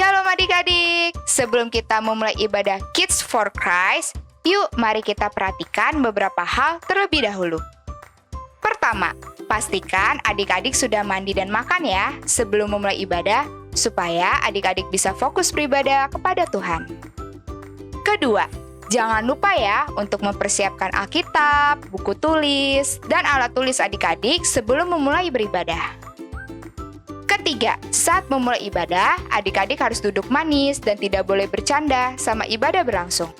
Shalom adik-adik, sebelum kita memulai ibadah Kids for Christ, yuk mari kita perhatikan beberapa hal terlebih dahulu. Pertama, pastikan adik-adik sudah mandi dan makan ya sebelum memulai ibadah, supaya adik-adik bisa fokus beribadah kepada Tuhan. Kedua, jangan lupa ya untuk mempersiapkan Alkitab, buku tulis, dan alat tulis adik-adik sebelum memulai beribadah. Ketiga, saat memulai ibadah, adik-adik harus duduk manis dan tidak boleh bercanda sama ibadah berlangsung.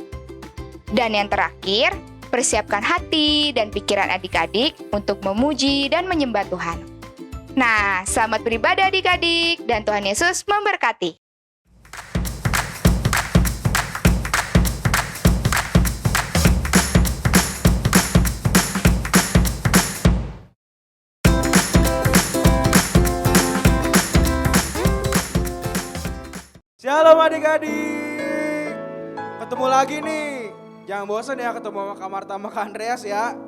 Dan yang terakhir, persiapkan hati dan pikiran adik-adik untuk memuji dan menyembah Tuhan. Nah, selamat beribadah adik-adik dan Tuhan Yesus memberkati. Shalom adik-adik, ketemu lagi nih. Jangan bosan ya ketemu sama Kak Marta sama Kak Andreas ya.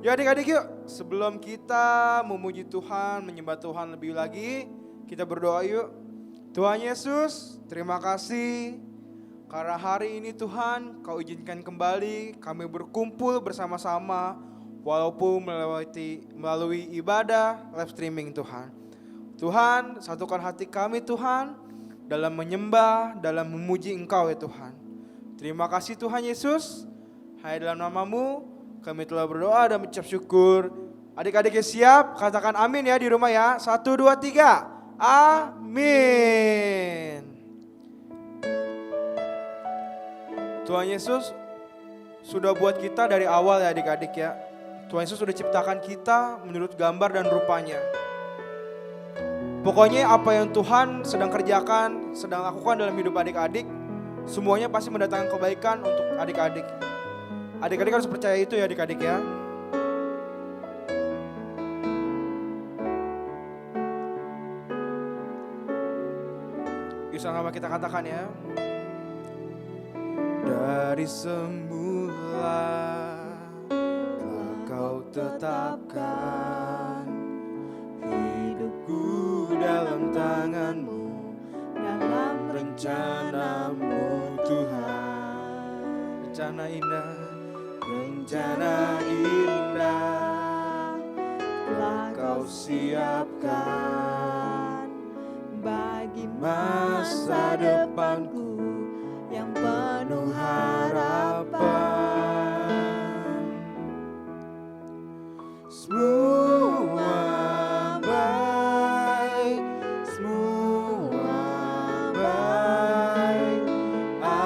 Yuk adik-adik yuk, sebelum kita memuji Tuhan, menyembah Tuhan lebih lagi, kita berdoa yuk. Tuhan Yesus, terima kasih karena hari ini Tuhan Kau izinkan kembali kami berkumpul bersama-sama walaupun melalui ibadah live streaming Tuhan. Tuhan, satukan hati kami Tuhan dalam menyembah, dalam memuji Engkau ya Tuhan. Terima kasih Tuhan Yesus. Hanya dalam nama-Mu kami telah berdoa dan mengucap syukur. Adik-adiknya siap? Katakan amin ya di rumah ya. 1, 2, 3. Amin. Tuhan Yesus sudah buat kita dari awal ya adik-adik ya. Tuhan Yesus sudah ciptakan kita menurut gambar dan rupanya. Pokoknya apa yang Tuhan sedang kerjakan, sedang lakukan dalam hidup adik-adik, semuanya pasti mendatangkan kebaikan untuk adik-adik. Adik-adik harus percaya itu ya adik-adik ya. Yuk sama kita katakan ya. Dari semula telah Kau tetapkan hidupku dalam tangan-Mu, dalam rencana-Mu Tuhan. Rencana indah telah Kau siapkan bagi masa depanku yang penuh harapan. Semua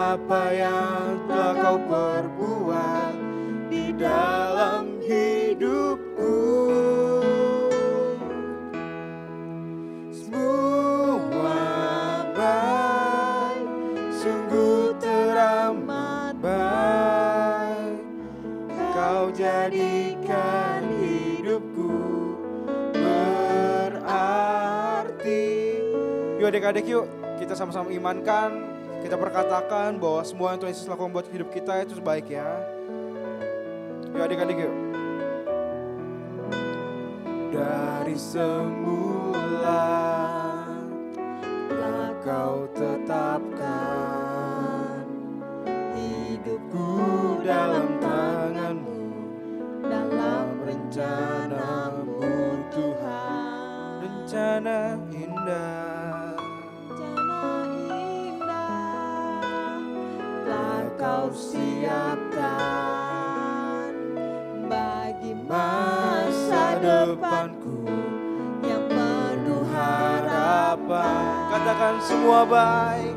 apa yang telah Kau perbuat di dalam hidupku, semua baik, sungguh teramat baik. Kau jadikan hidupku berarti. Yuk adik-adik yuk, kita sama-sama imankan. Kita perkatakan bahwa semua yang Tuhan Yesus lakukan buat hidup kita itu baik ya. Yuk adik-adik yuk. Dari semula telah Kau tetapkan hidupku dalam tangan-Mu, dalam rencana-Mu Tuhan. Rencana indah Kau siapkan bagi masa depanku yang penuh harapan. Katakan semua baik,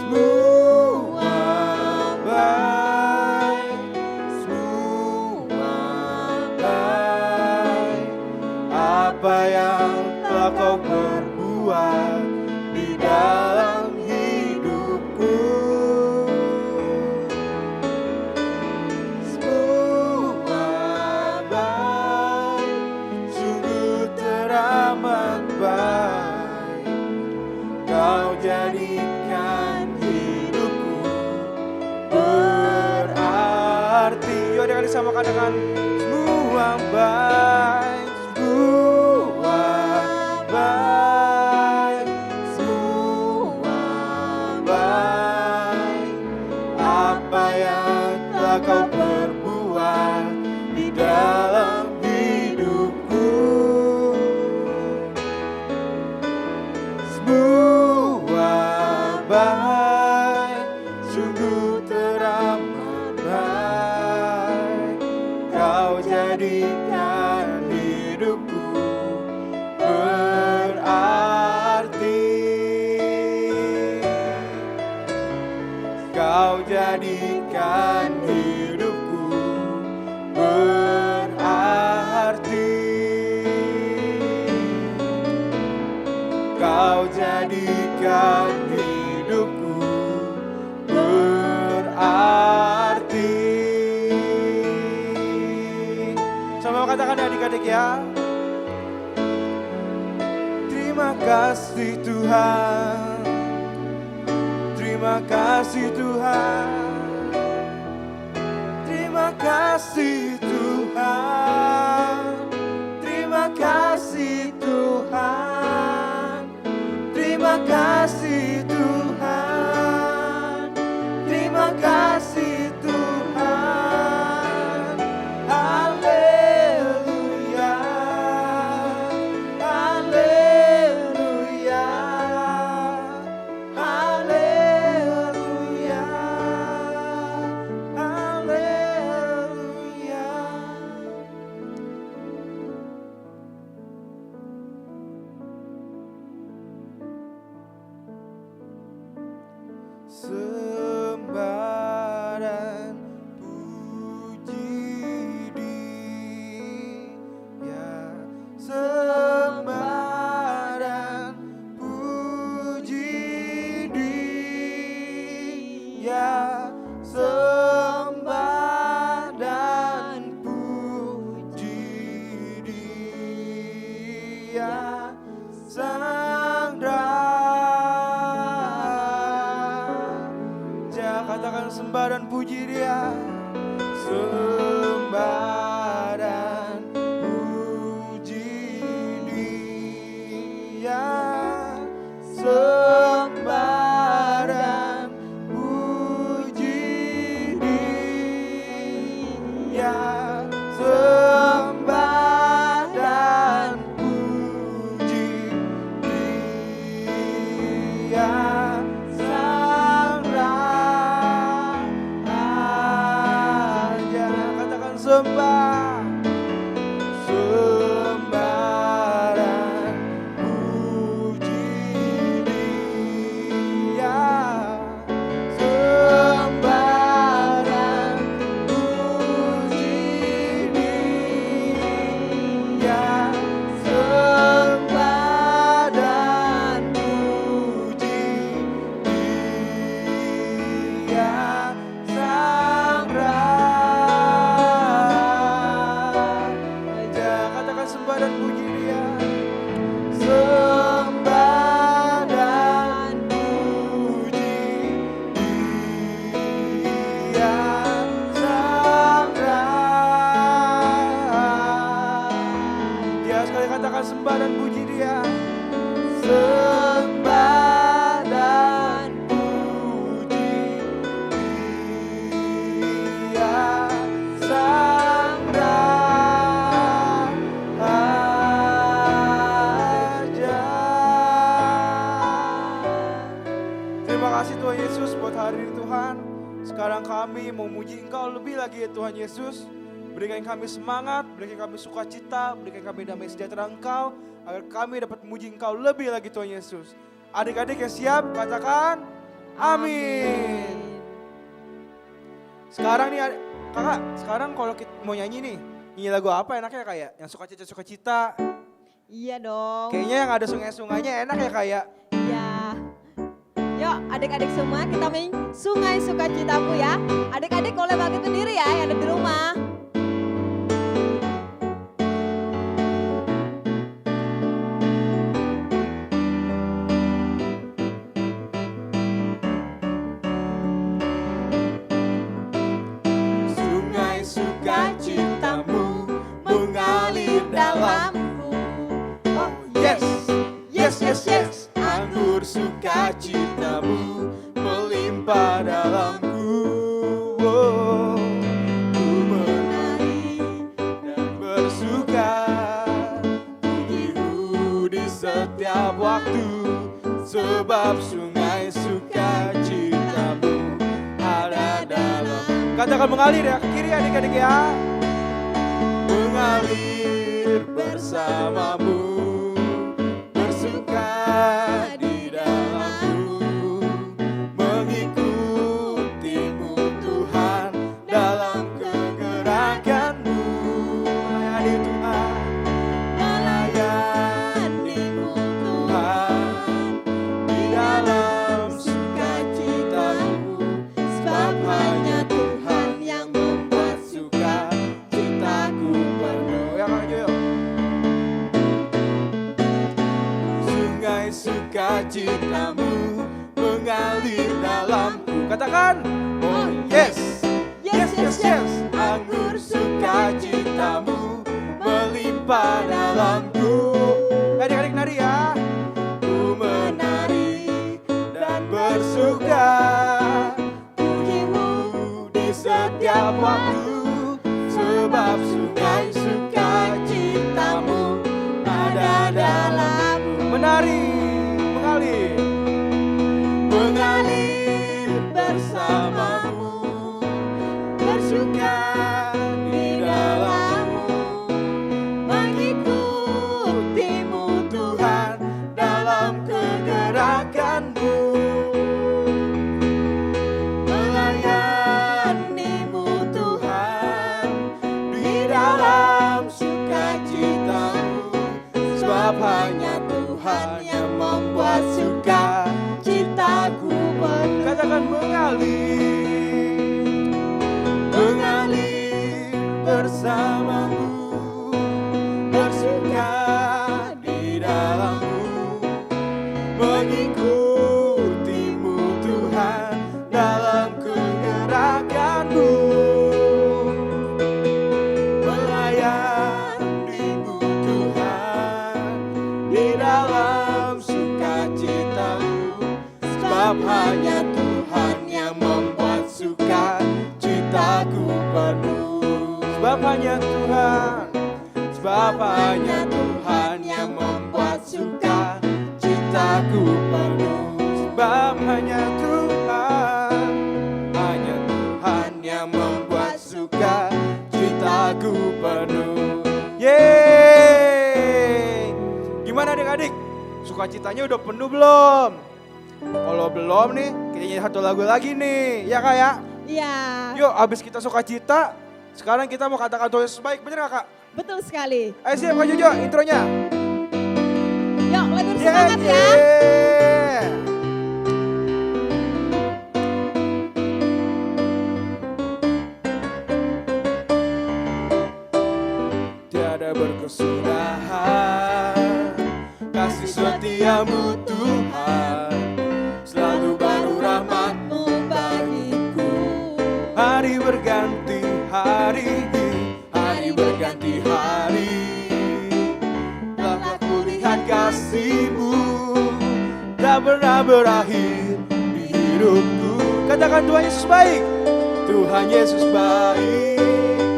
semua baik, semua baik. Apa yang telah Kau perbuat di dalam hidupku, Kau jadikan hidupku berarti. Yuk adik-adik sama katakan semua baik, semua baik. kau perbuat di dalam hidupku. Semua baik, sungguh teramat baik. Kau jadikan hidupku berarti. Kau jadikan hidupku berarti. Kau jadikan hidupku berarti. Sama katakan adik-adik ya. Terima kasih Tuhan. Terima kasih Tuhan. Terima kasih Tuhan. Terima kasih Tuhan. Terima kasih Tuhan. Terima kasih Tuhan. Haleluya. Haleluya. Haleluya. Haleluya. Sembah dan puji Dia. Sembah dan puji Dia. Sembah dan puji Dia. Sang Raja, katakan sembah dan puji Dia. Sembah dan puji Dia. Sembah dan puji Dia. Sembah dan puji Dia. Sang Raja, katakan sembah. Sembah dan puji Dia. Sembah dan puji Dia. Sembah dan puji Dia. Sang Raja, katakan sembah dan puji Dia. Sembah dan puji Dia. Sang Raja, sekali katakan sembah dan puji Dia. Sembah dan puji Dia. Sang Raja. Terima kasih Tuhan Yesus buat hari ini Tuhan. Sekarang kami mau muji Engkau lebih lagi ya Tuhan Yesus. Berikan kami semangat, berikan kami sukacita, berikan kami damai sejahtera Engkau, agar kami dapat memuji Engkau lebih lagi Tuhan Yesus. Adik-adik yang siap, katakan amin. Sekarang nih kakak, sekarang kalau kita mau nyanyi nih, nyanyi lagu apa enaknya kayak yang sukacita-sukacita? Iya dong. Kayaknya yang ada sungai-sungainya enak ya kayak. Iya. Yuk adik-adik semua kita main Sungai Sukacitamu ya. Adik-adik boleh bagi sendiri ya yang ada di rumah. Sungai sukacitamu mengalir dalamku. Oh yes, yes, yes, yes. Anggur sukacitamu melimpah dalamku. Oh. setiap waktu, sebab sungai sukacitamu ada dalam. Katakan mengalir ya, ke kiri adik-adik ya. Mengalir bersamamu, bersuka di dalamku, mengikutimu Tuhan dalam kegerakanmu. Melayani Tuhan, melayanimu Tuhan di dalam sukacitamu, sebab hanya Tuhan yang membuat sukacitaku penuh. Ya Kak Joyo. Sungai sukacitamu mengalir dalamku. Katakan, oh yes, yes, yes, yes. Anggur sukacitamu melimpah dalamku. Adik-adik nari ya. Ku menari dan bersuka, pujimu di setiap waktu, sebab sungai sukacitamu ada dalamku. Menari, mengalir, mengalir bersamamu, bersuka di dalammu, mengikutimu Tuhan dalam kegerakanmu, melayanimu Tuhan di dalam sukacitamu, sebab hanya Tuhan yang membuat sukacitaku penuh. Katakan mengalir, mengalir bersamamu, bersuka di dalammu, mengikutimu Tuhan dalam kegerakanmu, melayanimu Tuhan di dalam sukacitamu, sebab hanya Tuhan yang membuat sukacitaku penuh. Sebab hanya Tuhan, sebab hanya Tuhan yang membuat sukacitaku penuh. Sebab hanya Tuhan yang membuat sukacitaku penuh. Yeay! Gimana adik-adik? Sukacitanya udah penuh belum? Kalau belum nih, kita nyanyi satu lagu lagi nih, ya Kak ya? Iya. Yuk, abis kita sukacita, sekarang kita mau katakan Tuhan Yesus baik, bener gak Kak? Betul sekali. Ayo siap Kak Jojo, intronya. Yuk, lebih semangat ya. Tiada berkesudahan kasih setiamu Tuhan, selalu baru rahmat-Mu bagiku. Hari berganti hari, hari berganti hari, telah kulihat kasih-Mu tak pernah berakhir di hidupku. Katakan Tuhan Yesus baik, Tuhan Yesus baik.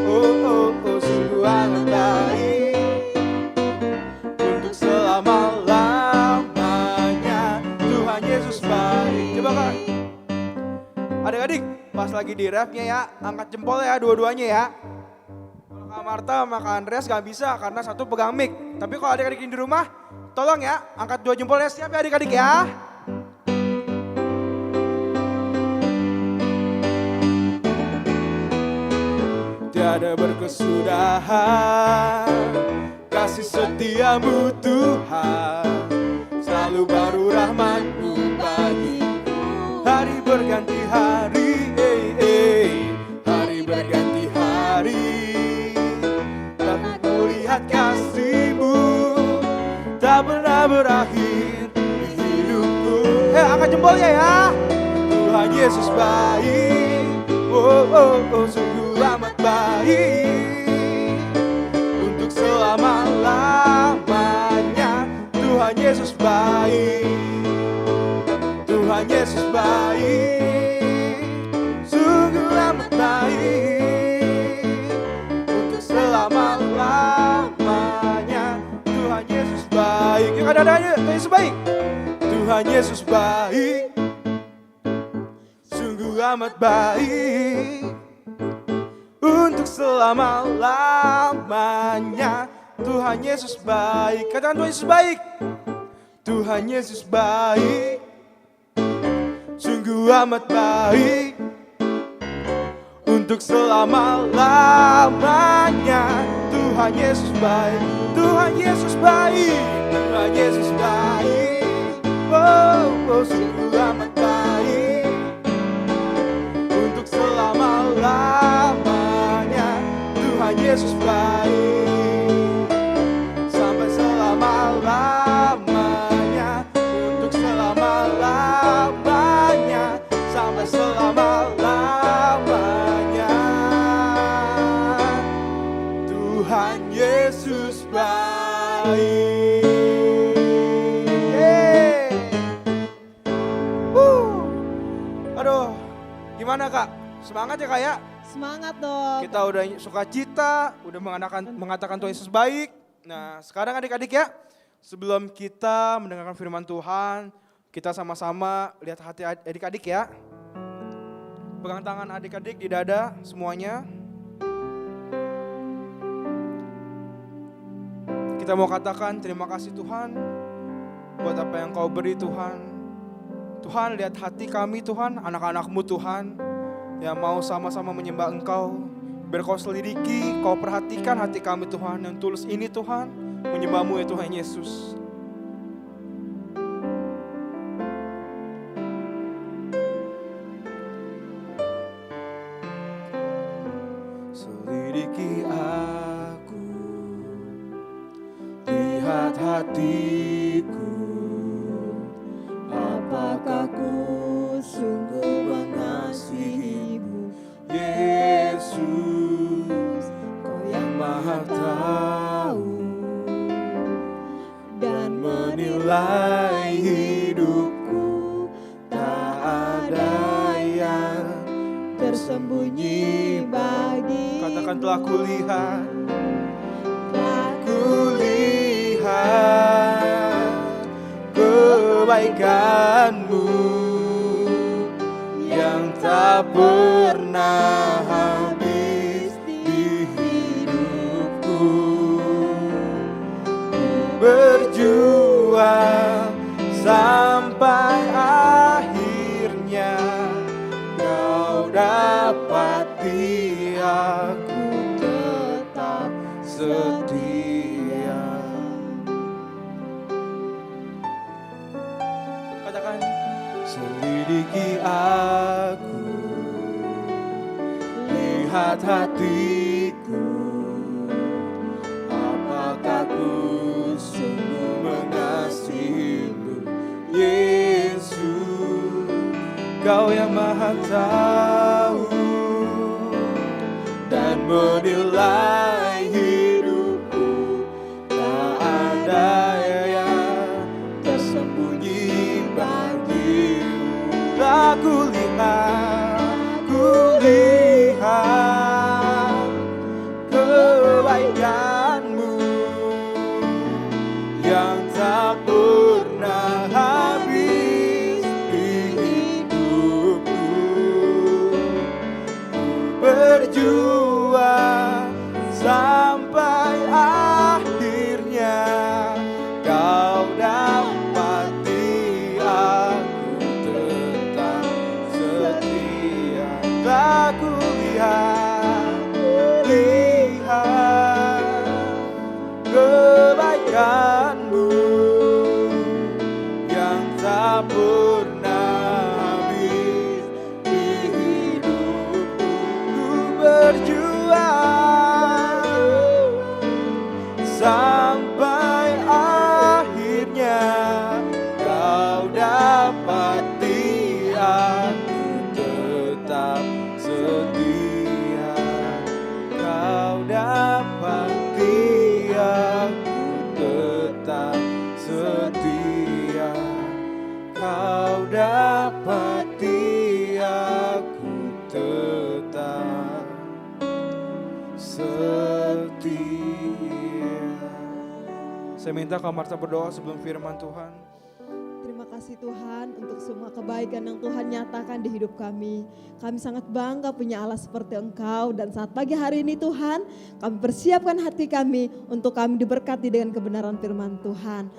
Oh, oh, oh, sungguh amat baik untuk selama-lamanya. Tuhan Yesus baik. Coba Kak, adik-adik pas lagi di rapnya ya, angkat jempol ya dua-duanya ya. Kalau Kak Marta sama Kak Andreas gak bisa karena satu pegang mic. Tapi kalau adik-adik di rumah, tolong ya angkat dua jempol ya. Siap ya adik-adik ya. Tiada berkesudahan kasih setiamu Tuhan, selalu baru rahmat-Mu bagiku. Hari berganti hari, hari berganti hari, tapi kulihat kasih-Mu tak pernah berakhir di hidupku. Angkat jempolnya ya. Tuhan Yesus baik, oh, oh, oh, sungguh amat baik untuk selama-lamanya. Tuhan Yesus baik, Tuhan Yesus baik, sungguh amat baik untuk selama-lamanya. Tuhan Yesus baik. Yuk ada-ada aja, Yesus Yesus baik. Tuhan Yesus baik, sungguh amat baik, untuk selama-lamanya. Tuhan Yesus baik. Katakan Tuhan Yesus baik. Tuhan Yesus baik, sungguh amat baik, untuk selama-lamanya. Tuhan Yesus baik. Tuhan Yesus baik. Tuhan Yesus baik. Oh, oh, sungguh amat baik, untuk selama-lamanya. Tuhan Yesus baik, sampai selama-lamanya. Untuk selama-lamanya, sampai selama-lamanya. Tuhan Yesus baik. Aduh, gimana Kak? Semangat ya Kak ya? Semangat dong. Kita udah sukacita, udah mengatakan Tuhan Yesus baik. Nah sekarang adik-adik ya, sebelum kita mendengarkan firman Tuhan, kita sama-sama lihat hati adik-adik ya. Pegang tangan adik-adik di dada semuanya. Kita mau katakan terima kasih Tuhan buat apa yang Kau beri Tuhan. Tuhan, lihat hati kami Tuhan, anak-anak-Mu Tuhan, yang mau sama-sama menyembah Engkau. Biar Kau selidiki, Kau perhatikan hati kami Tuhan, yang tulus ini Tuhan, menyembah-Mu ya Tuhan Yesus. Selidiki aku, lihat hatiku, apakah ku sungguh mengasihi-Mu, Yesus, Kau yang Maha Tahu dan menilai hidupku. Tak ada yang tersembunyi bagi. Katakan telah kulihat, kebaikan-Mu yang tak pernah habis di hidupku. Ku berjuang sampai akhirnya, Kau dapati aku tetap setia. Katakan, selidiki aku, lihat hatiku, apakah ku sungguh mengasihi-Mu, Yesus, Kau yang Maha Tahu dan menilai hidupku. Tak ada yang tersembunyi bagi-Mu. Aku lihat kebaikan-Mu yang tak pernah habis di hidupku. Berjuang sampai akhirnya, Kau dapati aku tetap setia. Aku lihat kebaikan-Mu yang tak pernah habis di hidupku. Ku berjuang sampai akhirnya, Kau dapati aku tetap setia. Kau dapati aku tetap setia. Kau dapati aku tetap setia. Saya minta Kak Marta berdoa sebelum firman Tuhan. kasih Tuhan untuk semua kebaikan yang Tuhan nyatakan di hidup kami. Kami sangat bangga punya Allah seperti Engkau, dan saat pagi hari ini Tuhan, kami persiapkan hati kami untuk kami diberkati dengan kebenaran firman Tuhan.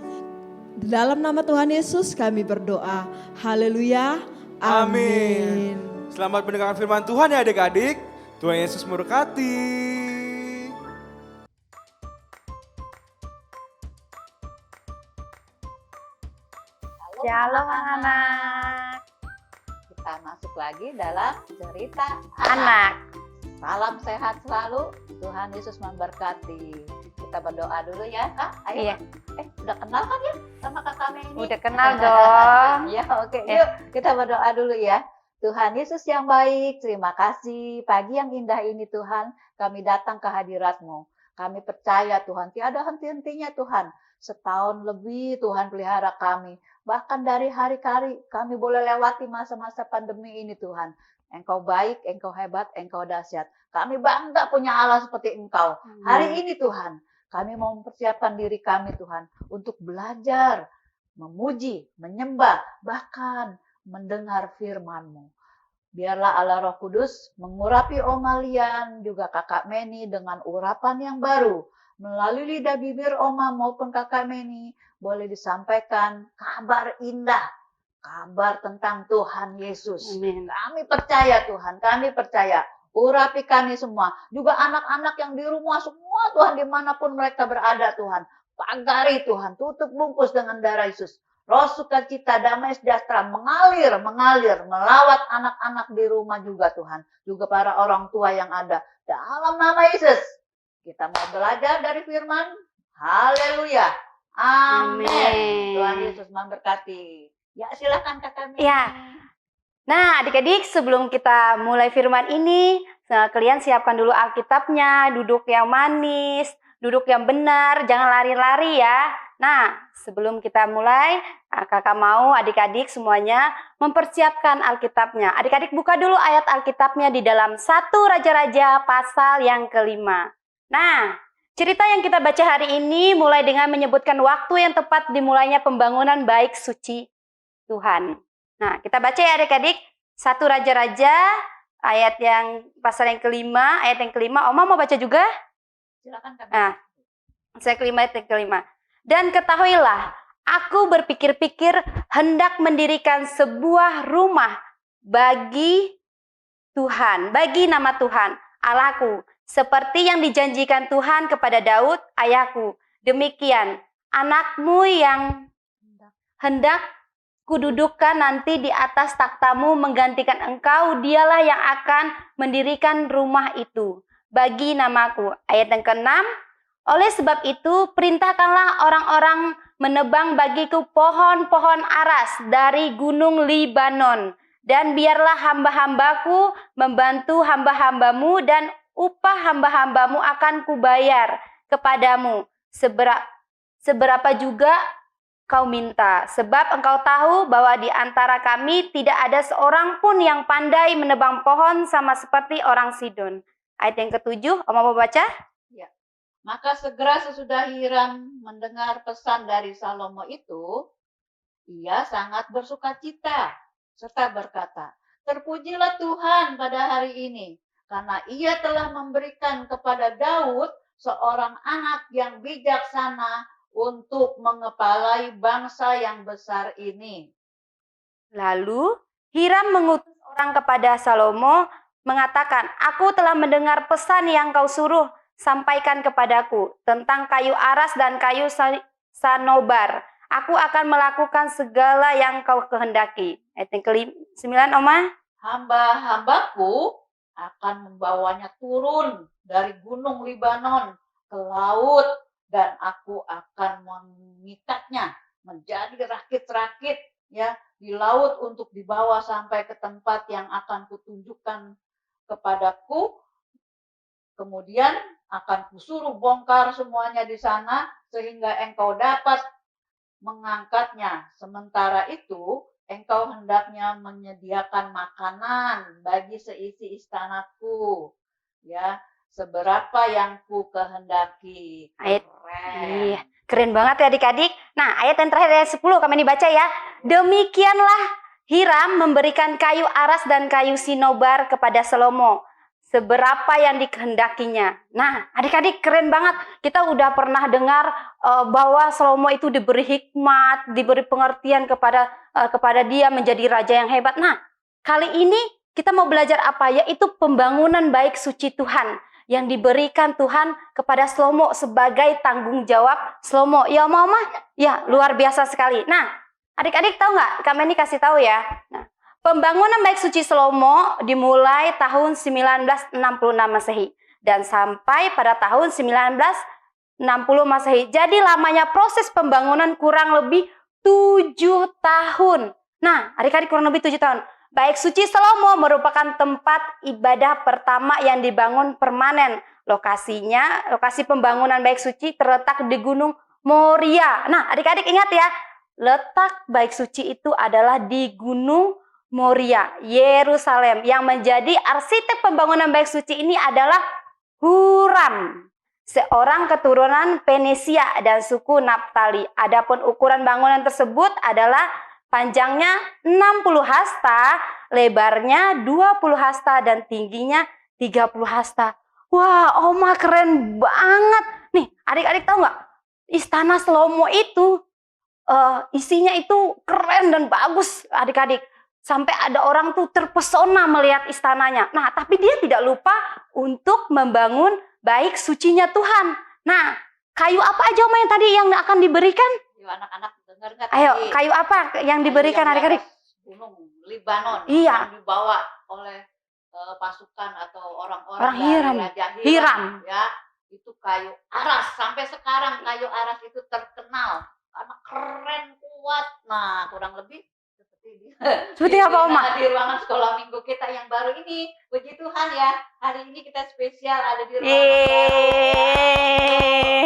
Di dalam nama Tuhan Yesus kami berdoa. Haleluya. Amin. Selamat mendengarkan firman Tuhan ya adik-adik. Tuhan Yesus memberkati. Shalom anak. Kita masuk lagi dalam cerita Anak. Salam sehat selalu. Tuhan Yesus memberkati. Kita berdoa dulu ya, Kak. Ayo. Iya. Udah kenal kan ya sama Kakak Meni? Udah kenal dong. Ya, oke. Yuk, kita berdoa dulu ya. Tuhan Yesus yang baik, terima kasih. Pagi yang indah ini Tuhan, kami datang ke hadirat-Mu. Kami percaya Tuhan, tiada henti-hentinya Tuhan. Setahun lebih Tuhan pelihara kami. Bahkan dari hari ke hari kami boleh lewati masa-masa pandemi ini Tuhan. Engkau baik, Engkau hebat, Engkau dahsyat. Kami bangga punya Allah seperti Engkau. Hari ini Tuhan, kami mau mempersiapkan diri kami Tuhan untuk belajar, memuji, menyembah, bahkan mendengar firman-Mu. Biarlah Allah Roh Kudus mengurapi Oma Lian, juga Kakak Meni dengan urapan yang baru. Melalui lidah bibir Oma maupun Kakak Meni, boleh disampaikan kabar indah, kabar tentang Tuhan Yesus. Amin. Kami percaya Tuhan, kami percaya. Urapi kami semua, juga anak-anak yang di rumah semua Tuhan, dimanapun mereka berada Tuhan. Pagari Tuhan, tutup bungkus dengan darah Yesus. Roh sukacita, damai sejahtera mengalir melawat anak-anak di rumah juga Tuhan. Juga para orang tua yang ada. Dalam nama Yesus, kita mau belajar dari firman. Haleluya. Amin. Amin. Tuhan Yesus memberkati. Ya silakan Kakak Meni. Ya. Nah adik-adik, sebelum kita mulai firman ini, kalian siapkan dulu Alkitabnya, duduk yang manis, duduk yang benar, jangan lari-lari ya. Nah sebelum kita mulai, kakak mau adik-adik semuanya mempersiapkan Alkitabnya. Adik-adik buka dulu ayat Alkitabnya di dalam 1 Raja-Raja pasal yang ke-5. Nah, cerita yang kita baca hari ini mulai dengan menyebutkan waktu yang tepat dimulainya pembangunan bait suci Tuhan. Nah, kita baca ya adik-adik. 1 Raja-Raja ayat yang pasal yang ke-5, ayat yang ke-5. Oma mau baca juga? Silakan Kak. Nah, saya ke-5 ayat yang ke-5. Dan ketahuilah, aku berpikir-pikir hendak mendirikan sebuah rumah bagi Tuhan, bagi nama Tuhan, Allahku, seperti yang dijanjikan Tuhan kepada Daud, ayahku. Demikian, anakmu yang hendak kududukan nanti di atas takhtamu menggantikan engkau, dialah yang akan mendirikan rumah itu bagi namaku. Ayat yang ke-6, oleh sebab itu perintahkanlah orang-orang menebang bagiku pohon-pohon aras dari gunung Libanon, dan biarlah hamba-hambaku membantu hamba-hambamu, dan upah hamba-hambamu akan kubayar kepadamu seberapa juga kau minta. Sebab engkau tahu bahwa di antara kami tidak ada seorang pun yang pandai menebang pohon sama seperti orang Sidon. Ayat yang ke-7, Oma mau baca? Ya. Maka segera sesudah Hiram mendengar pesan dari Salomo itu, ia sangat bersukacita serta berkata, terpujilah Tuhan pada hari ini, karena ia telah memberikan kepada Daud seorang anak yang bijaksana untuk mengepalai bangsa yang besar ini. Lalu Hiram mengutus orang kepada Salomo mengatakan, aku telah mendengar pesan yang kau suruh sampaikan kepadaku tentang kayu aras dan kayu sanobar. Aku akan melakukan segala yang kau kehendaki. Ayat yang ke-9, Oma. Hamba-hambaku akan membawanya turun dari gunung Libanon ke laut, dan aku akan mengikatnya menjadi rakit-rakit ya di laut untuk dibawa sampai ke tempat yang akan kutunjukkan kepadaku. Kemudian akan kusuruh bongkar semuanya di sana sehingga engkau dapat mengangkatnya. Sementara itu engkau hendaknya menyediakan makanan bagi seisi istanaku, ya, seberapa yang ku kehendaki. Ayat, iya, keren banget ya adik-adik. Nah, ayat yang terakhir ayat 10 kami dibaca ya. Demikianlah Hiram memberikan kayu aras dan kayu sinobar kepada Salomo, seberapa yang dikehendakinya. Nah, adik-adik, keren banget. Kita udah pernah dengar bahwa Salomo itu diberi hikmat, diberi pengertian kepada dia menjadi raja yang hebat. Nah, kali ini kita mau belajar apa? Yaitu pembangunan baik suci Tuhan yang diberikan Tuhan kepada Salomo sebagai tanggung jawab Salomo. Ya, Mama? Ya, luar biasa sekali. Nah, adik-adik tahu nggak? Kami ini kasih tahu ya. Nah, pembangunan baik suci Salomo dimulai tahun 1966 Masehi dan sampai pada tahun 1960 Masehi. Jadi lamanya proses pembangunan kurang lebih 7 tahun. Nah, adik-adik, kurang lebih 7 tahun. Baik suci Salomo merupakan tempat ibadah pertama yang dibangun permanen. Lokasi pembangunan baik suci terletak di Gunung Moria. Nah, adik-adik ingat ya, letak baik suci itu adalah di Gunung Moria, Yerusalem. Yang menjadi arsitek pembangunan baik suci ini adalah Huram, seorang keturunan Fenisia dan suku Naphtali. Adapun ukuran bangunan tersebut adalah panjangnya 60 hasta, lebarnya 20 hasta, dan tingginya 30 hasta. Wah, Oma, keren banget. Nih, adik-adik tahu nggak? Istana Salomo itu isinya itu keren dan bagus, adik-adik. Sampai ada orang tuh terpesona melihat istananya. Nah, tapi dia tidak lupa untuk membangun baik sucinya Tuhan. Nah, kayu apa aja, Oma, yang tadi yang akan diberikan? Yuk anak-anak dengar nggak Ayo, tadi? kayu apa yang diberikan, Kayu yang di adik-adik? atas Gunung Libanon Iya. yang dibawa oleh pasukan atau orang-orang Orang dari Hiram. Raja Hiram. ya. Itu kayu aras. Sampai sekarang kayu aras itu terkenal karena keren, kuat. Nah, kurang lebih Seperti apa, Oma? Di ruangan sekolah minggu kita yang baru ini. Puji Tuhan ya, hari ini kita spesial ada di ruangan Yeay.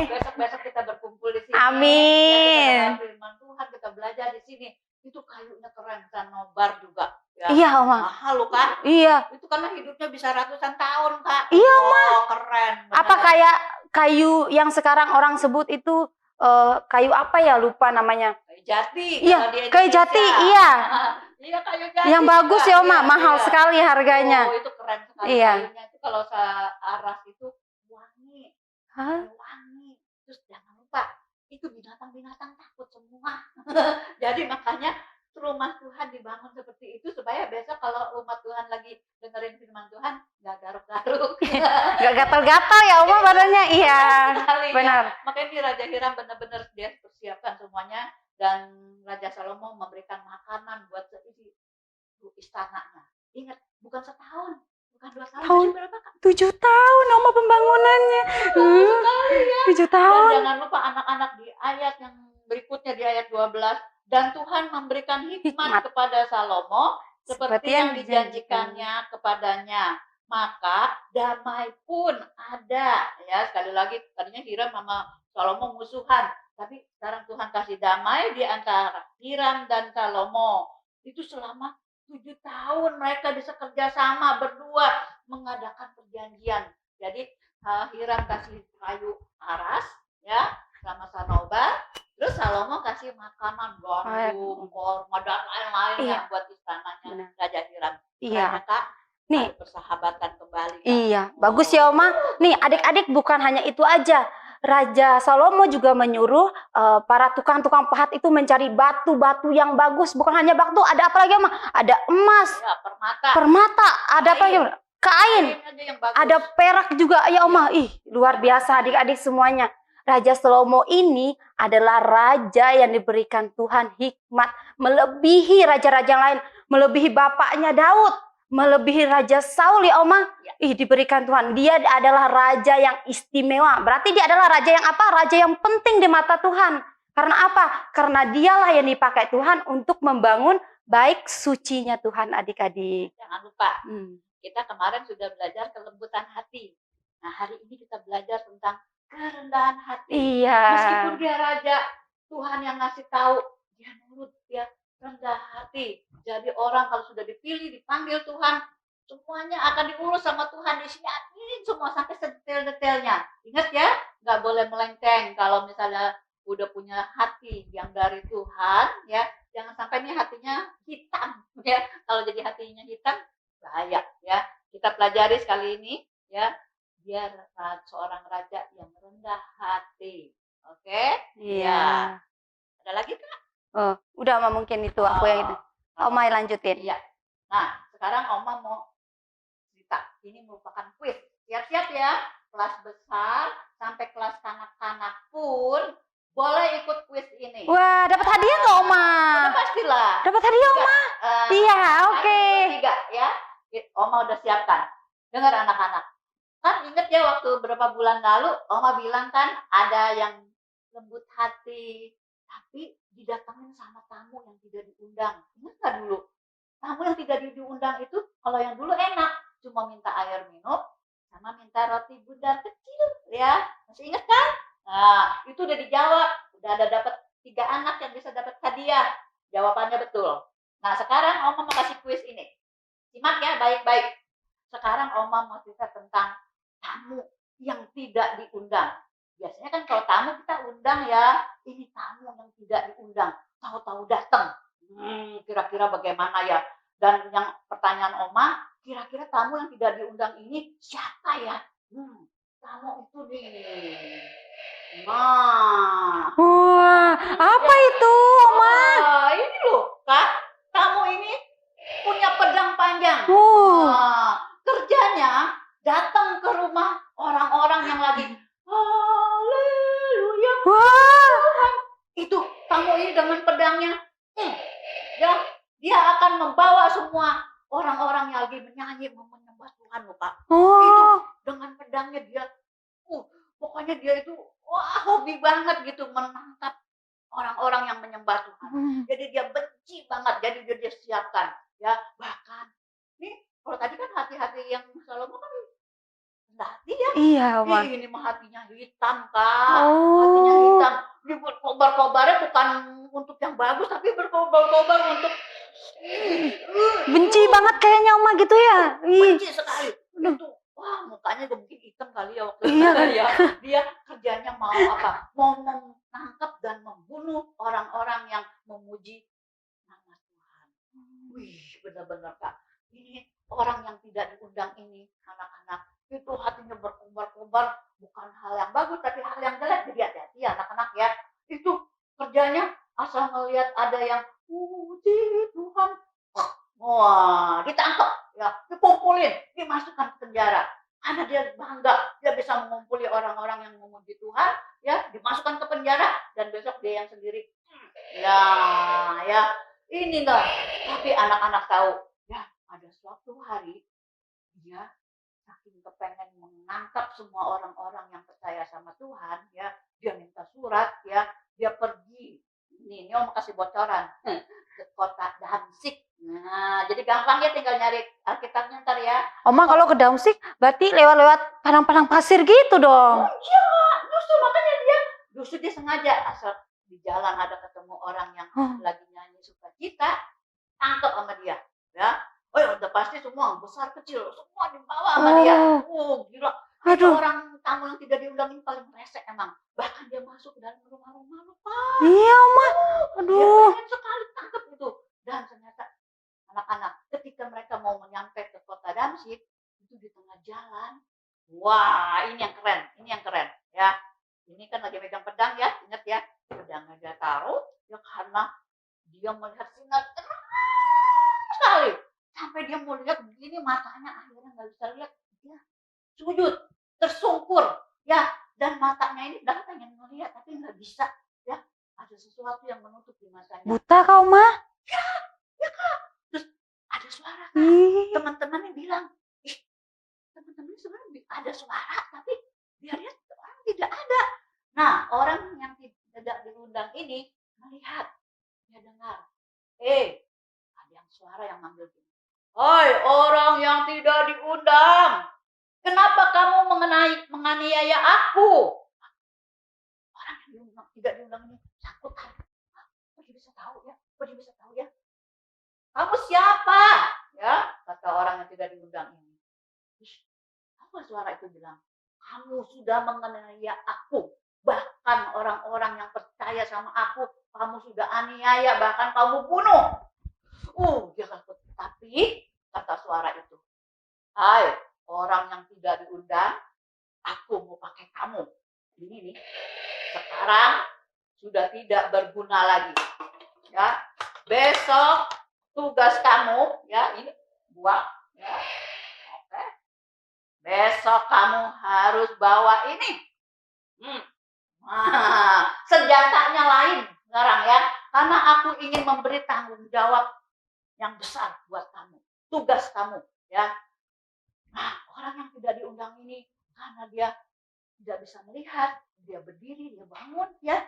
baru. Besok-besok kita berkumpul di sini. Amin. Ya, kita firman Tuhan, kita belajar di sini. Itu kayunya keren, sanobar juga. Ya. Iya, Oma. Mahal loh, Kak. Iya. Itu karena hidupnya bisa ratusan tahun, Kak. Iya, Oh, keren. Apa benar. kayak kayu yang sekarang orang sebut itu kayu apa ya, lupa namanya. Kayu jati. Iya, kalau di kayu Indonesia. jati, iya. Iya, kayu jati. Yang bagus juga. ya, Oma, Iya, mahal iya. sekali harganya. Oh, itu keren sekali Iya. kayunya. Itu kalau aras itu wangi. Hah? Wangi. Terus jangan lupa, itu binatang-binatang takut semua. Jadi makanya rumah Tuhan dibangun seperti itu supaya besok kalau umat Tuhan lagi dengerin firman Tuhan nggak garuk-garuk. Gak gatal-gatal ya, Oma, badannya. Iya, Sekali, ya. benar. Makanya ini Raja Hiram benar-benar dia persiapkan semuanya, dan Raja Salomo memberikan makanan buat seisi istananya. Ingat, bukan setahun, bukan 2 tahun, Tahun. tapi berapa, Kak? 7 tahun, Oma, pembangunannya. Sekali ya. 7 Dan tahun. jangan lupa anak-anak di ayat yang berikutnya di ayat 12, dan Tuhan memberikan hikmat Hikmat. kepada Salomo seperti yang dijanjikan. dijanjikannya kepadanya. Maka damai pun ada. Ya, sekali lagi tadinya Hiram sama Salomo musuhan, tapi sekarang Tuhan kasih damai di antara Hiram dan Salomo. Itu selama 7 tahun mereka bisa kerja sama berdua mengadakan perjanjian. Jadi Hiram kasih kayu aras ya sama sanobar, terus Salomo kasih makanan gandum, korma dan lain-lain Iya. yang buat istananya Benar. Raja Hiram. Iya. Karena, Kak, Nih. ada persahabatan kembali. Kak. Iya, bagus ya, Oma. Nih, adik-adik, bukan hanya itu aja. Raja Salomo juga menyuruh para tukang-tukang pahat itu mencari batu-batu yang bagus. Bukan hanya batu, ada apa lagi, Oma? Ada emas, Ya, permata. permata, ada apa lagi? Kain, aja yang bagus. ada perak juga ya, Oma. Ih, luar biasa adik-adik semuanya. Raja Salomo ini adalah raja yang diberikan Tuhan hikmat melebihi raja-raja yang lain, melebihi bapaknya Daud, melebihi Raja Saul ya, Oma. Ih, diberikan Tuhan. Dia adalah raja yang istimewa. Berarti dia adalah raja yang apa? Raja yang penting di mata Tuhan. Karena apa? Karena dialah yang dipakai Tuhan untuk membangun baik sucinya Tuhan, adik-adik. Jangan lupa, Hmm. kita kemarin sudah belajar kelembutan hati. Nah, hari ini kita belajar tentang kerendahan hati. Iya. Meskipun dia raja, Tuhan yang ngasih tahu, dia nurut, dia rendah hati. Jadi orang kalau sudah dipilih, dipanggil Tuhan, semuanya akan diurus sama Tuhan, disiapin semua sampai sedetail-detailnya. Ingat ya, nggak boleh melenceng. Kalau misalnya udah punya hati yang dari Tuhan, ya jangan sampai nih hatinya hitam ya. Kalau jadi hatinya hitam bahaya ya. Kita pelajari sekali ini ya, biar seorang raja yang rendah hati. Oke? Iya. Ada lagi Kak? Oh, udah Oma mungkin itu aku yang itu. Oma lanjutin. Iya. Nah, sekarang Oma mau cerita. Ini merupakan kuis. Siap-siap ya. Kelas besar sampai kelas kanak-kanak pun boleh ikut kuis ini. Wah, dapat hadiah nggak Oma? Udah pastilah. Dapat hadiah Oma? Iya, oke. 1, 2, 3 ya. Oma udah siapkan. Dengar anak-anak. Kan inget ya waktu beberapa bulan lalu Oma bilang kan ada yang lembut hati, tapi didatangin sama tamu yang tidak diundang. Ingat nggak dulu? Tamu yang tidak diundang itu kalau yang dulu enak, cuma minta air minum sama minta roti bundar kecil ya. Masih ingat kan? Nah, itu udah dijawab. Udah ada dapat 3 anak yang bisa dapat hadiah. Jawabannya betul. Nah, sekarang Oma mau kasih kuis ini. Simak ya baik-baik. Sekarang Oma mau cerita tentang tamu yang tidak diundang. Biasanya kan kalau tamu kita undang ya, ini tamu yang tidak diundang, tahu-tahu datang. Kira-kira bagaimana ya? Dan yang pertanyaan Oma, kira-kira tamu yang tidak diundang ini siapa ya? Tamu itu nih. Nah, Wah, apa itu Oma? ini loh, Kak. Tamu ini punya pedang panjang. Wah. Kerjanya datang ke rumah orang-orang yang lagi haleluya. Wah. Itu tamu ini dengan pedangnya. Ya, dia akan membawa semua orang-orang yang lagi menyanyi menyembah Tuhan loh, Pak. Itu Oh. dengan pedangnya dia pokoknya dia itu wah hobi banget gitu menangkap orang-orang yang menyembah Tuhan. Jadi dia benci banget, jadi dia siapkan ya. Bahkan nih kalau tadi kan hati-hati yang Salomo kan rendah hati ya. Iya Oma. Ini mah hatinya hitam Kak. Hatinya hitam. Dia berkobar-kobarnya bukan untuk yang bagus, tapi berkobar-kobar untuk Benci banget kayaknya Oma gitu ya. benci sekali. Itu wah mukanya mungkin hitam kali ya waktu Iya itu ya. Dia kerjanya mau apa? Mau menangkap dan membunuh orang-orang yang memuji nama Tuhan. Wih, benar-benar Kak. Ini orang yang tidak diundang ini, anak-anak, itu hatinya berkobar-kobar, bukan hal yang bagus, tapi hal yang jelek. Jadi hati-hati ya anak-anak ya. Itu kerjanya asal melihat ada yang puji Tuhan. Wah, ditangkap, ya, dikumpulin, dimasukkan ke penjara. Karena dia bangga, dia bisa mengumpuli orang-orang yang memuji Tuhan, ya, dimasukkan ke penjara, dan besok dia yang sendiri. Ya, ini loh. Tapi anak-anak tahu, ya, ada suatu hari dia saking kepengen menangkap semua orang-orang yang percaya sama Tuhan, ya, dia minta surat, ya, dia pergi. Ini Om kasih bocoran ke kota Damsik. Nah, jadi gampang ya tinggal nyari Alkitabnya ntar ya. Oma kalau ke Damsik berarti lewat-lewat padang-padang pasir gitu dong. Iya, justru makanya dia sengaja asal di jalan ada ketemu orang yang lagi nyanyi sukacita, tangkap sama dia, ya. Oh ya udah pasti semua besar kecil semua dibawa sama dia. Gila. Itu orang tamu yang tidak diundang ini paling resek emang. Bahkan dia masuk ke dalam rumah-rumah lupa. Iya Oma. Dia pengen sekali tangkap itu. Dan ternyata anak-anak ketika mereka mau menyampai ke kota Damsik itu di tengah jalan. Wah, ini yang keren ya. Ini kan lagi megang pedang ya, ingat ya. Pedangnya dia taruh ya karena dia melihat sinar terang sekali. Sampai dia mau lihat begini matanya akhirnya nggak bisa lihat. Dia sujud, tersungkur ya. Dan matanya ini udah pengen melihat tapi nggak bisa ya. Ada sesuatu yang menutup di matanya. Buta kau Oma? Ya Kak. Terus ada suara Kak. Teman-temannya bilang, teman-teman sebenarnya ada suara tapi dia lihat orang tidak ada. Nah, orang yang tidak diundang ini melihat, dia dengar, ada yang suara yang manggil gini. Hai orang yang tidak diundang, kenapa kamu menganiaya aku? Orang yang tidak diundang ini takutan. Kok dia bisa tahu ya? Kamu siapa? Ya, kata orang yang tidak diundang ini. Apa suara itu bilang? Kamu sudah menganiaya aku. Bahkan orang-orang yang percaya sama aku kamu sudah aniaya, bahkan kamu bunuh. Jangan. Tapi kata suara itu, hai orang yang tidak diundang, aku mau pakai kamu. Ini nih, sekarang sudah tidak berguna lagi. Ya, besok tugas kamu, ya ini buang. Ya, oke. Besok kamu harus bawa ini. Senjatanya lain sekarang ya, karena aku ingin memberi tanggung jawab yang besar buat kamu, tugas kamu, ya. Nah, orang yang tidak diundang ini karena dia tidak bisa melihat, dia berdiri, dia bangun, ya,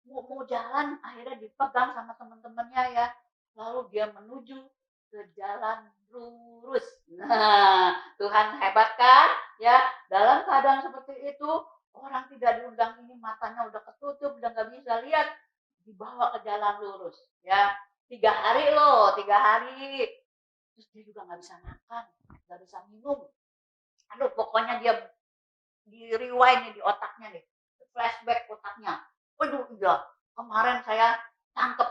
mau jalan, akhirnya dipegang sama teman-temannya, ya, lalu dia menuju ke jalan lurus. Nah, Tuhan hebat kan, ya, dalam keadaan seperti itu, orang tidak diundang ini matanya udah ketutup, udah nggak bisa lihat, dibawa ke jalan lurus, ya, 3 hari loh, 3 hari, terus dia juga nggak bisa makan, nggak bisa minum, aduh pokoknya dia di rewind nih di otaknya nih, flashback otaknya, aduh iya, kemarin saya tangkep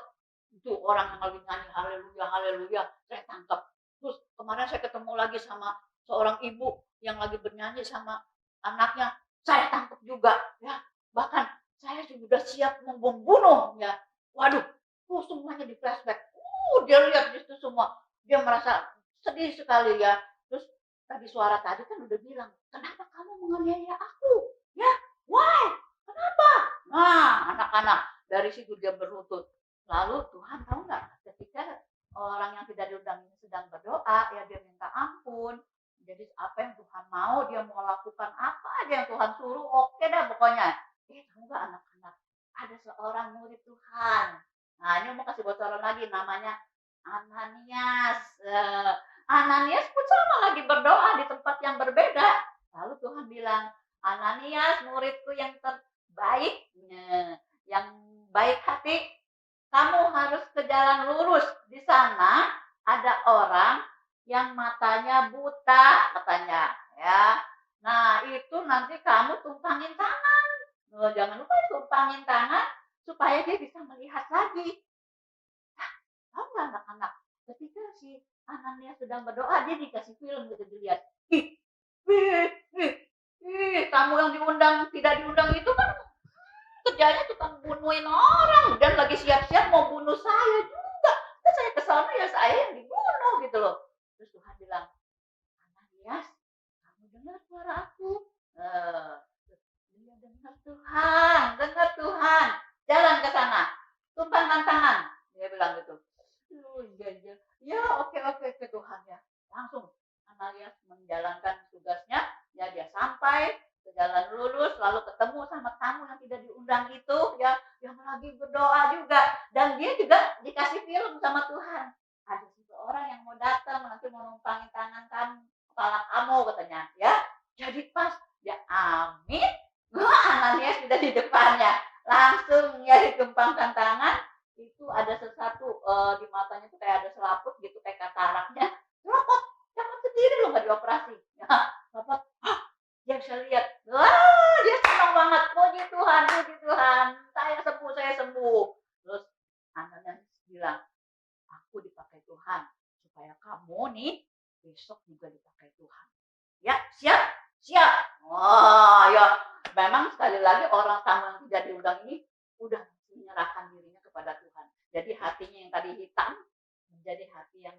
itu orang yang lagi nyanyi haleluya haleluya, saya tangkep, terus kemarin saya ketemu lagi sama seorang ibu yang lagi bernyanyi sama anaknya, saya tangkep juga, ya, bahkan saya sudah siap membunuh, ya, waduh, semuanya di flashback, dia lihat itu semua, dia merasa sedih sekali, ya, terus tadi suara tadi kan udah bilang, kenapa kamu menganiaya aku, ya, why, kenapa, nah anak-anak dari situ dia berlutut, lalu Tuhan tahu nggak, ketika orang yang tidak diundang ini sedang berdoa, ya dia minta ampun, jadi apa yang Tuhan mau, dia mau lakukan apa aja yang Tuhan suruh, oke dah pokoknya. Tahu nggak anak-anak, ada seorang murid Tuhan. Nah ini mau kasih bocoran lagi, namanya Ananias. Ananias pun sama lagi berdoa di tempat yang berbeda. Lalu Tuhan bilang, Ananias muridku yang terbaik, yang baik hati, kamu harus ke jalan lurus. Di sana ada orang yang matanya buta katanya, ya. Nah itu nanti kamu tumpangin tangan, jangan lupa tumpangin tangan supaya dia bisa melihat lagi. Tahu nggak anak-anak, ketika si Ananias sedang berdoa, dia dikasih film gitu dilihat. Kamu yang diundang tidak diundang itu kan kerjanya tukang bunuhin orang dan lagi siap-siap mau bunuh saya juga. Kan saya kesana ya saya yang dibunuh gitu loh. Terus Tuhan bilang, Ananias, kamu dengar suara aku? Dia dengar Tuhan, jalan ke sana, tumpangkan tangan. Dia bilang gitu. Ya oke ke Tuhan ya. Langsung Ananias menjalankan tugasnya, ya dia sampai ke jalan lurus, lalu ketemu sama tamu yang tidak diundang itu, ya, yang lagi berdoa juga, dan dia juga dikasih film sama Tuhan. Ada seseorang yang mau datang, nanti mau numpangin tangan kamu, kepala kamu katanya, ya. Jadi pas, ya amin, Ananias sudah di depannya, langsung ya ditumpangkan tangan, itu ada sesuatu di matanya itu kayak ada selaput gitu, kayak kataraknya, selaput, jangan sendiri loh nggak dioperasi, ya, selaput, dia bisa lihat, wah dia senang banget, puji Tuhan, saya sembuh. Terus Ananias bilang, aku dipakai Tuhan supaya kamu nih besok juga dipakai Tuhan. Ya siap. Oh ya, memang sekali lagi orang tamu yang tidak diundang ini udah menyerahkan dirinya kepada Tuhan. Jadi hatinya yang tadi hitam menjadi hati yang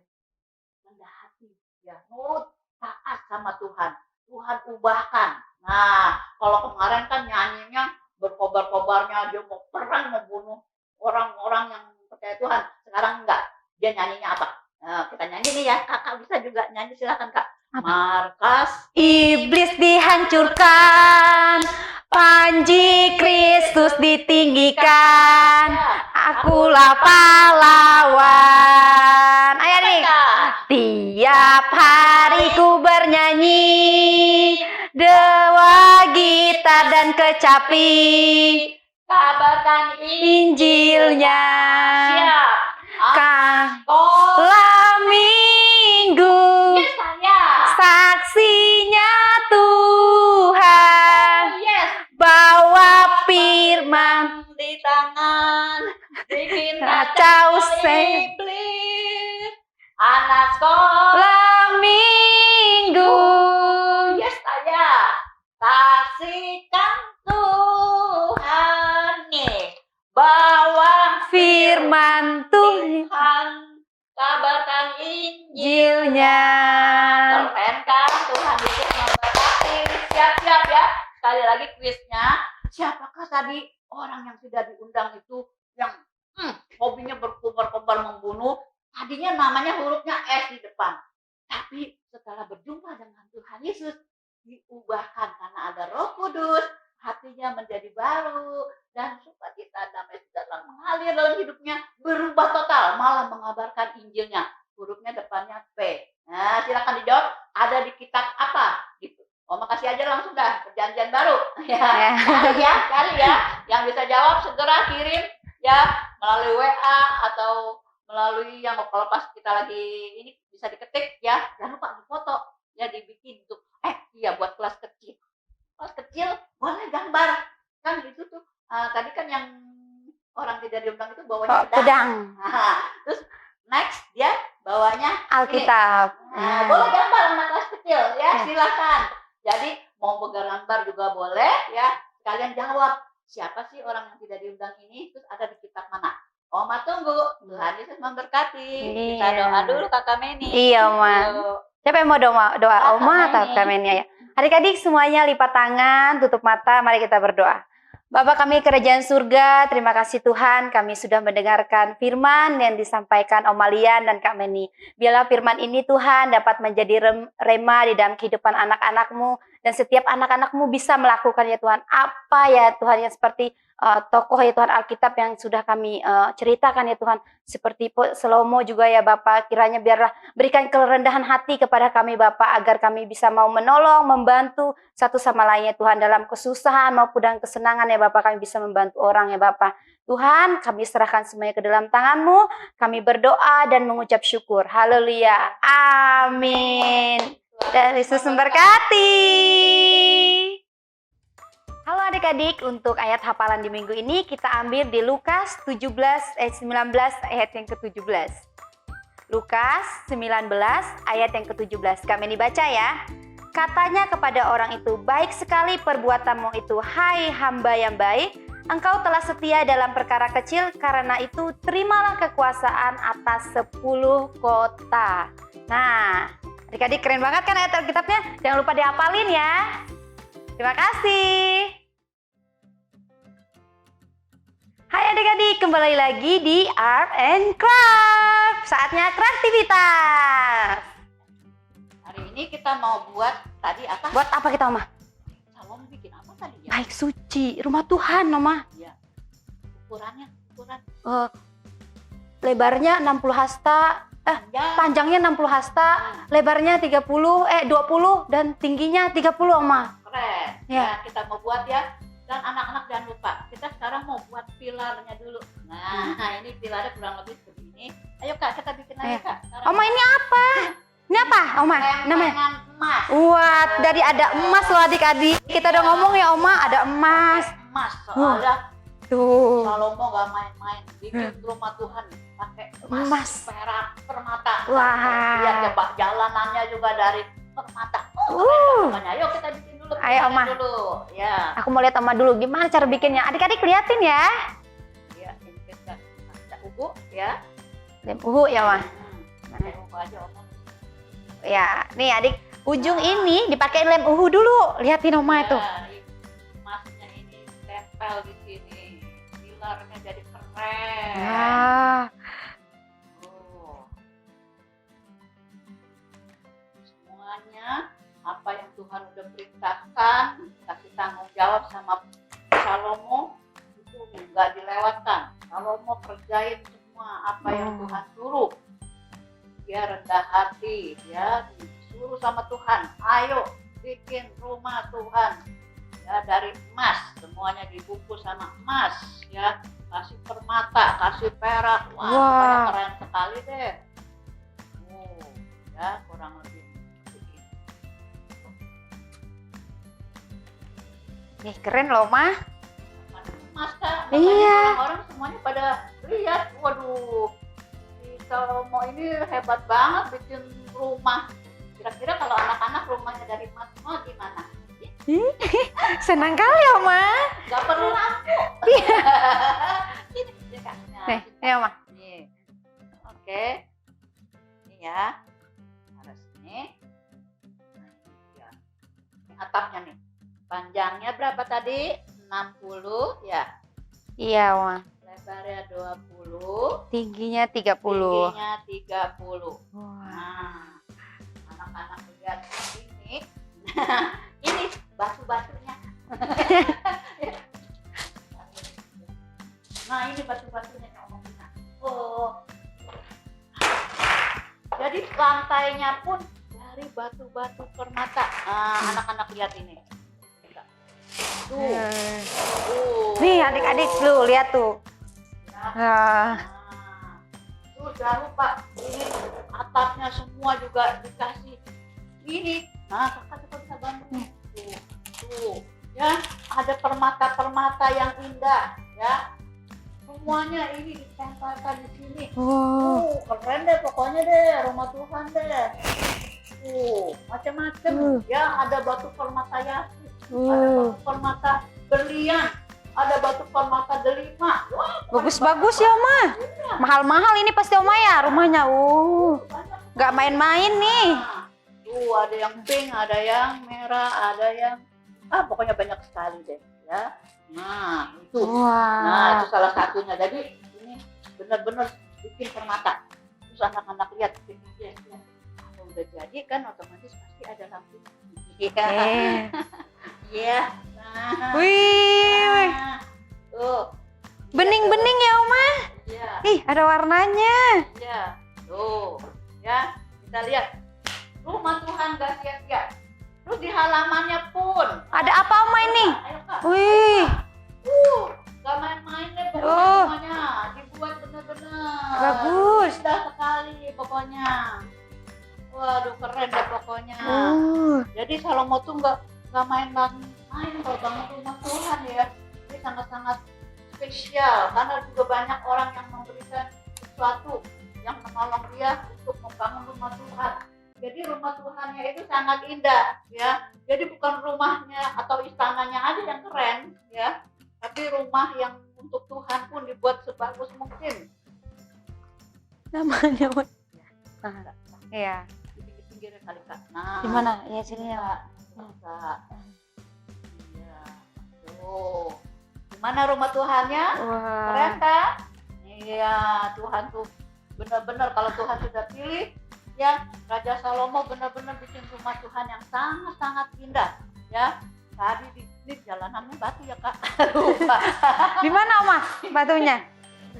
rendah hati, ya, nurut, taat sama Tuhan. Tuhan ubahkan. Nah, kalau kemarin kan nyanyinya berkobar-kobarnya, dia mau perang membunuh orang-orang yang percaya Tuhan. Sekarang enggak. Dia nyanyinya apa? Nah, kita nyanyi nih ya. Kakak bisa juga nyanyi, silakan Kak. Markas Iblis dihancurkan, panji Kristus ditinggikan, akulah pahlawan. Ayo nih. Tiap hari ku bernyanyi, dewa gitar dan kecapi, kabarkan Injilnya. Siap. Sekolah minggu, Yes, saya. saksinya Tuhan, Yes. bawa firman Di tangan, di anak sekolah Lah minggu. yes saya kasihkan Tuhan nih bawa Firman Tuhan Tuhan kabarkan Injil Injilnya. keren kan Tuhan Yesus memberkati. Siap-siap ya, sekali lagi kuisnya, siapakah tadi orang yang tidak diundang itu yang hobinya berkobar-kobar membunuh, tadinya namanya hurufnya S di depan, tapi setelah berjumpa dengan Tuhan Yesus diubahkan karena ada Roh Kudus, hatinya menjadi baru dan sukacita damai sejahtera mengalir dalam hidupnya, berubah total, malah mengabarkan Injilnya. Hurufnya depannya P. Nah, silakan dijawab, ada di kitab apa gitu. Oma kasih aja langsung dah perjanjian baru. Ya, cari ya. Yang bisa jawab segera kirim ya melalui WA atau melalui yang kalau pas kita lagi ini bisa diketik ya. Jangan lupa difoto ya, dibikin tuh. Iya buat kelas kecil. Kelas kecil boleh gambar. Kan itu tuh tadi kan yang orang tidak diundang itu bawanya Pedang. Nah, terus next dia bawanya Alkitab. Nah, boleh gambar anak kelas kecil ya, silakan. Jadi mau bergambar juga boleh ya. Sekalian jawab siapa sih orang yang tidak diundang ini, terus ada di kitab mana. Oma tunggu. Tuhan Yesus memberkati. Kita Iya. doa dulu Kakak Meni. Iya, Oma. Yuk. Siapa yang mau doa Kakak Oma atau Meni. Kamennya ya? Adik-adik semuanya lipat tangan, tutup mata, mari kita berdoa. Bapak kami kerajaan surga, terima kasih Tuhan kami sudah mendengarkan firman yang disampaikan Om Lian dan Kak Meni. Biarlah firman ini Tuhan dapat menjadi rema di dalam kehidupan anak-anak-Mu dan setiap anak-anak-Mu bisa melakukan ya Tuhan. Apa ya Tuhan yang seperti tokoh ya Tuhan Alkitab yang sudah kami ceritakan ya Tuhan. Seperti Salomo juga ya Bapak, kiranya biarlah berikan kerendahan hati kepada kami Bapak agar kami bisa mau menolong, membantu satu sama lainnya Tuhan dalam kesusahan maupun dalam kesenangan ya Bapak, kami bisa membantu orang ya Bapak. Tuhan, kami serahkan semuanya ke dalam tangan-Mu, kami berdoa dan mengucap syukur. Haleluya. Amin. Dan Yesus memberkati. Halo adik-adik, untuk ayat hafalan di minggu ini kita ambil di Lukas 19 ayat yang ke-17. Lukas 19 ayat yang ke-17. Kami dibaca ya. Katanya kepada orang itu, baik sekali perbuatanmu itu, hai hamba yang baik. Engkau telah setia dalam perkara kecil, karena itu terimalah kekuasaan atas 10 kota. Nah, adik-adik keren banget kan ayat Alkitabnya? Jangan lupa dihafalin ya. Terima kasih. Hai adik-adik, kembali lagi di Art and Craft. Saatnya kreativitas. Hari ini kita mau buat tadi apa? Buat apa kita, Oma? Salomo bikin apa tadi ya? Baik suci, rumah Tuhan, Oma. Iya. Ukuran. Lebarnya 60 hasta, Panjang. panjangnya 60 hasta, lebarnya 20 dan tingginya 30, Oma. Keren. Ya. Ya, kita mau buat ya. Dan anak-anak jangan lupa, kita sekarang mau buat pilarnya dulu. Nah, ini pilarnya kurang lebih begini. Ayo Kak, kita bikin Ayo. aja Kak. Sekarang Oma ini apa? Ini apa, Oma? Namanya? lempengan emas. Wah, dari ada emas loh adik-adik. Kita udah ngomong ya, Oma, ada emas. Emas, soalnya Tuh. Salomo gak main-main. Bikin rumah Tuhan pakai Emas. emas, perak, permata. Wah. Lihat ya Pak, jalanannya juga dari permata. Keren pokoknya. Ayo kita bikin dulu. Ayo, pilarnya Oma. Dulu. Ya. Aku mau lihat Oma dulu gimana cara bikinnya. Adik-adik liatin ya. Ya, ini kita ada ubu ya. Lem uhu ya, Oma. Pakai ubu aja Oma. Ya, nih adik, ujung ini dipakai lem uhu dulu. Liatin Oma itu. Ya, emasnya ini tempel di sini. Pilarnya jadi keren. Wah, Oh. Semuanya apa yang Tuhan udah perintahkan, kasih tanggung jawab sama Salomo itu nggak dilewatkan. Salomo kerjain semua apa yang Tuhan suruh. Dia rendah hati, dia disuruh sama Tuhan. Ayo bikin rumah Tuhan. Ya, dari emas, semuanya dibungkus sama emas, ya. Kasih permata, kasih perak. Wah, Wah. pokoknya keren sekali deh. Ya, kurang lebih begini. nih keren loh, Ma. Emas Kak, Iya. orang-orang semuanya pada lihat, waduh, si Salomo ini hebat banget bikin rumah. Kira-kira kalau anak-anak rumahnya dari emas semua gimana? Senang kali Oma. Gak perlu lampu. Ini ya, Kak. Nah, Nih, ini Oma. nih. Oke. Ini ya. Harus nih. Nah, ini ya. Ini atapnya nih. Panjangnya berapa tadi? 60 ya. Iya Oma. Lebarnya 20. Tingginya 30. Tingginya 30. Wah. Nah, anak-anak lihat ini. Ini batu-batunya. Nah, ini batu-batunya yang Oma punya. Oh. Jadi lantainya pun dari batu-batu permata. Nah, anak-anak lihat ini. Tuh. Nih adik-adik lu lihat tuh. Nah, Nah, tuh jangan lupa ini atapnya semua juga dikasih ini. Nah, kakak juga bisa bantu. Tuh, ya ada permata-permata yang indah, ya. Semuanya ini ditempelkan di sini. Keren deh pokoknya deh, rumah Tuhan deh. Macam-macam. Ya, ada batu permata yasin, ada batu permata berlian, ada batu permata delima. Wah, bagus-bagus ya Oma. Mahal-mahal ini pasti Oma ya rumahnya. banyak. Nggak main-main nih. Nah, tuh ada yang pink, ada yang merah, ada yang pokoknya banyak sekali deh, ya. Nah, itu. Nah, itu Wah. salah satunya. Jadi ini benar-benar bikin permata. Terus anak-anak lihat, ya, kalau udah jadi kan otomatis pasti ada lampu. Iya. Iya. Nah. Wih. Nah, tuh. Bening-bening ya Oma. Iya. Ih, ada warnanya. Iya. Tuh. Ya, kita lihat. Rumah Tuhan gak sia-sia. Terus di halamannya pun Ada apa Oma ini? Ayo, Kak. Wih. Gak main-main deh pokoknya Oh. semuanya. Dibuat bener-bener Bagus. indah sekali pokoknya. Waduh, keren deh pokoknya. Jadi Salomo tuh nggak main kalau bangun rumah Tuhan ya. Ini sangat-sangat spesial karena juga banyak orang yang memberikan sesuatu yang menolong dia untuk membangun rumah Tuhan. Jadi rumah Tuhannya itu sangat indah ya. Jadi bukan rumahnya atau istananya aja yang keren ya, tapi rumah yang untuk Tuhan pun dibuat sebagus mungkin. Namanya Oma. Iya. Di pinggir-pinggir kali Kak. Nah, Di mana? Ya sini ya. Kak. Kak. Iya. Tuh. Gimana rumah Tuhannya? Keren Wah. kan? Iya, Tuhan tuh benar-benar kalau Tuhan sudah pilih ya, Raja Salomo benar-benar bikin rumah Tuhan yang sangat-sangat indah ya. Tadi di jalanannya batu ya Kak. Lupa. Di mana Oma batunya?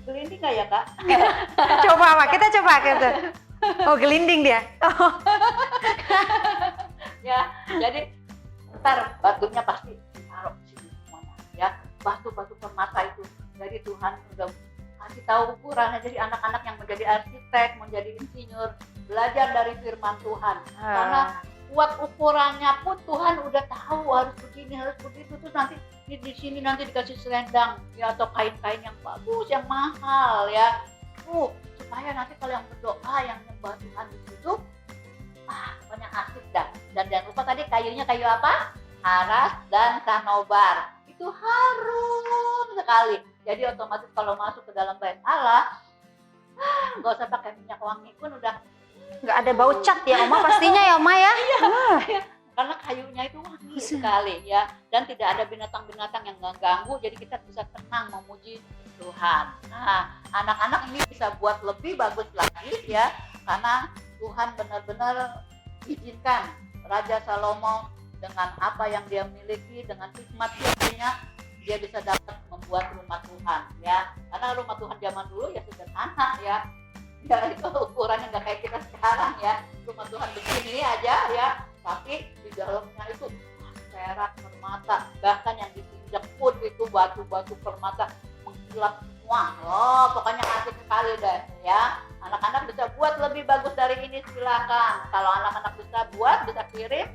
Gelinding nggak ya Kak? Coba Oma, kita coba gitu. Oh, gelinding dia. Oh. Ya, jadi ntar batunya pasti ditaruh di sini semuanya ya. Batu-batu permata itu. Jadi Tuhan udah kasih tahu ukurannya, jadi anak-anak yang menjadi arsitek, menjadi insinyur, belajar dari firman Tuhan. Karena buat ukurannya pun Tuhan udah tahu harus begini, harus begitu. Terus nanti di sini nanti dikasih selendang ya, atau kain-kain yang bagus, yang mahal ya. Supaya nanti kalau yang berdoa, yang nyembah Tuhan di situ, pokoknya asik dah. Dan jangan lupa tadi kayunya kayu apa? Aras dan kanobar. Itu harum sekali. Jadi otomatis kalau masuk ke dalam bait Allah, nggak usah pakai minyak wangi pun udah. Nggak ada bau cat ya Oma pastinya ya Oma ya. Karena kayunya itu wangi sekali ya, dan tidak ada binatang-binatang yang mengganggu, jadi kita bisa tenang memuji Tuhan. Nah, anak-anak ini bisa buat lebih bagus lagi ya, karena Tuhan benar-benar izinkan Raja Salomo dengan apa yang dia miliki, dengan hikmat dia punya, dia bisa dapat membuat rumah Tuhan ya. Karena rumah Tuhan zaman dulu ya sederhana ya. Ya itu ukurannya nggak kayak kita sekarang ya. Rumah Tuhan begini aja ya, tapi di dalamnya itu perak, permata, bahkan yang ditinjak pun itu batu-batu permata mengkilap semua. Pokoknya asik sekali deh ya. Anak-anak bisa buat lebih bagus dari ini, silakan. Kalau anak-anak bisa buat, bisa kirim.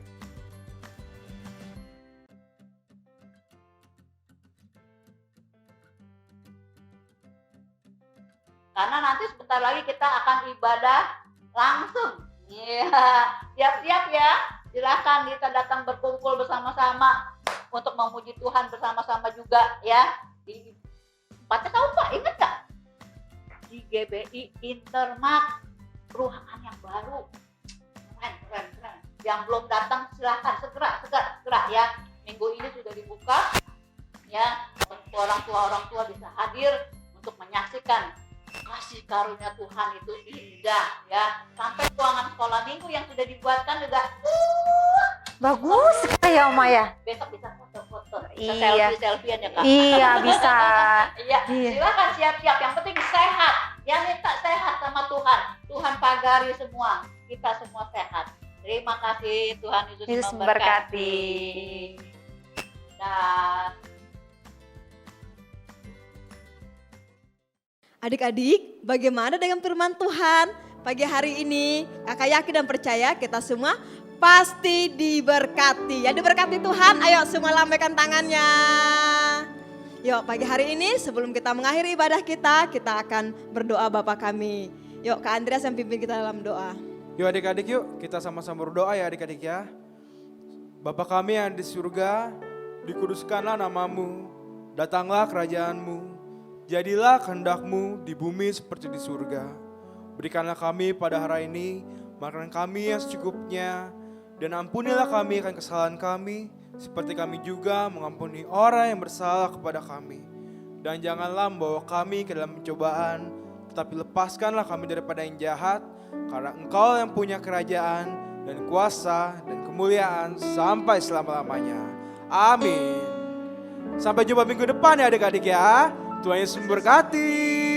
Karena nanti sebentar lagi kita akan ibadah langsung. Iya, siap-siap ya. Silakan kita datang berkumpul bersama-sama untuk memuji Tuhan bersama-sama juga ya. Di tempatnya tahu Pak, ingat nggak? Di GBI Intermak, perumahan yang baru. Keren. Yang belum datang silakan segera ya. Minggu ini sudah dibuka ya. Orang tua bisa hadir untuk menyaksikan kasih karunia Tuhan itu indah ya. Sampai ruangan sekolah minggu yang sudah dibuatkan juga Bagus sekali ya Oma ya. besok bisa foto-foto, bisa Iya. selfie-an ya Kak. Iya bisa. Iya, Iya. silakan siap-siap. Yang penting sehat. Yang minta sehat sama Tuhan. Tuhan pagari semua. Kita semua sehat. Terima kasih, Tuhan Yesus Yesus memberkati. Dan Adik-adik, bagaimana dengan firman Tuhan? Pagi hari ini, kakak yakin dan percaya kita semua pasti diberkati. Ya diberkati Tuhan, ayo semua lambaikan tangannya. Yuk pagi hari ini sebelum kita mengakhiri ibadah kita akan berdoa Bapa kami. Yuk Kak Andreas yang pimpin kita dalam doa. Yuk adik-adik yuk, kita sama-sama berdoa ya adik-adik ya. Bapa kami yang di surga, dikuduskanlah namamu, datanglah kerajaanmu, jadilah kehendak-Mu di bumi seperti di surga. Berikanlah kami pada hari ini makanan kami yang secukupnya, dan ampunilah kami akan kesalahan kami, seperti kami juga mengampuni orang yang bersalah kepada kami. Dan janganlah membawa kami ke dalam pencobaan, tetapi lepaskanlah kami daripada yang jahat, karena Engkau yang punya kerajaan dan kuasa dan kemuliaan sampai selama-lamanya. Amin. Sampai jumpa minggu depan ya adik-adik ya. Tuhan Yesus memberkati.